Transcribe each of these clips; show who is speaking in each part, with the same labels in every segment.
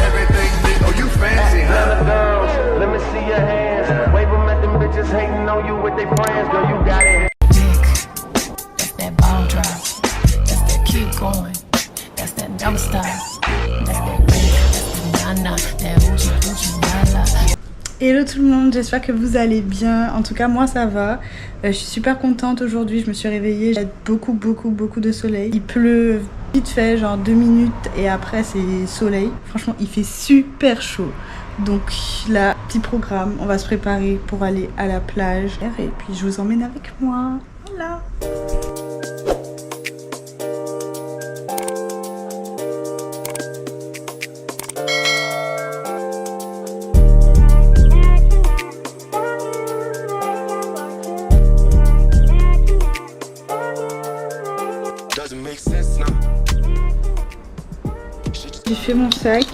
Speaker 1: everything big. Oh, you fancy, huh?
Speaker 2: Let me see your hands. Wave them at them bitches hating on you with their friends. Girl, you got it.
Speaker 3: That's that ball drop. That's that keep going. That's that don't stop. That's that nana. That hoochie hoochie nana.
Speaker 4: Hello tout le monde, j'espère que vous allez bien. En tout cas moi ça va. Je suis super contente aujourd'hui, je me suis réveillée, il y a beaucoup de soleil. Il pleut vite fait, genre 2 minutes et après c'est soleil. Franchement il fait super chaud. Donc là, petit programme, on va se préparer pour aller à la plage. Et puis je vous emmène avec moi, voilà. J'ai fait mon sac,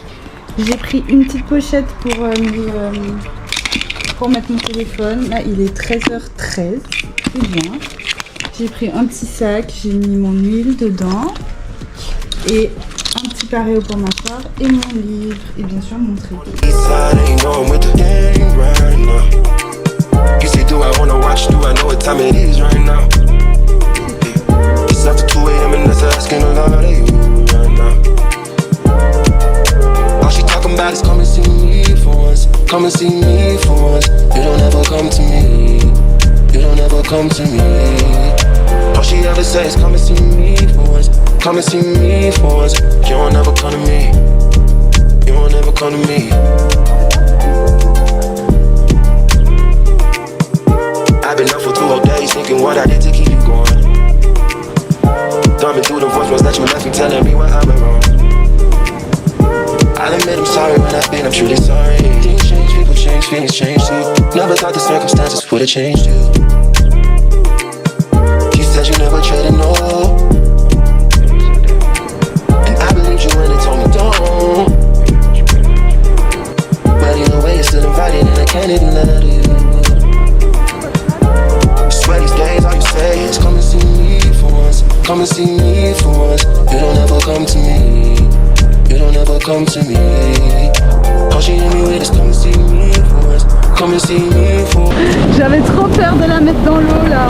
Speaker 4: j'ai pris une petite pochette pour mettre mon téléphone. Là il est 13h13, c'est bien. J'ai pris un petit sac, j'ai mis mon huile dedans et un petit pareo pour m'asseoir et mon livre et bien sûr mon tricot.
Speaker 5: Come and see me for once. Come and see me for once. You don't ever come to me. You don't ever come to me. All she ever says, come and see me for once. Come and see me for once. You don't ever come to me. You don't ever come to me. I've been up for 2 whole days thinking what I did to keep you going. Thumbing through the voicemails that you left me telling me what I went wrong. I'll admit I'm sorry when I've been, I'm truly sorry. Things change, people change, feelings change too. Never thought the circumstances would have changed you. You said you never traded, no. And I believed you when they told me don't. But either way you're still invited and I can't even lie to you. I swear these days all you say is come and see me for once. Come and see me for once. You don't ever come to me. You don't ever come to me. All she hit me with is come and see me for once. Come and see me for once.
Speaker 4: J'avais trop peur de la mettre dans l'eau là.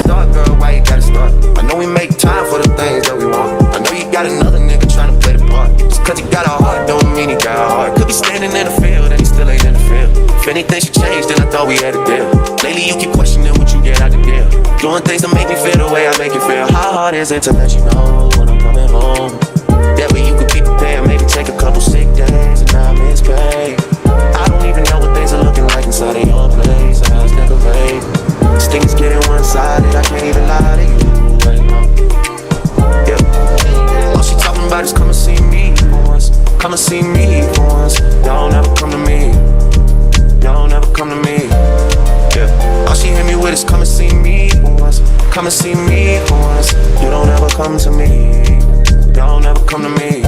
Speaker 5: Start, girl, why you gotta start? I know we make time for the things that we want. I know you got another nigga trying to play the part. Just cause he got a heart don't mean he got a heart. Could be standing in the field and he still ain't in the field. If anything should change, then I thought we had a deal. Lately you keep questioning what you get out the deal. Doing things to make me feel the way I make you feel. How hard is it to let you know when I'm coming home? That way you could be prepared, maybe take a couple sick days and not miss pay. I don't even know what things are looking like inside of your place. I was never made. This thing is getting one-sided, I can't even lie to you right now. Yeah. All she talking about is come and see me for once. Come and see me for once. Y'all never come to me. Y'all never come to me. Yeah. All she hit me with is come and see me for once. Come and see me for once. You don't ever come to me. You don't ever come to me.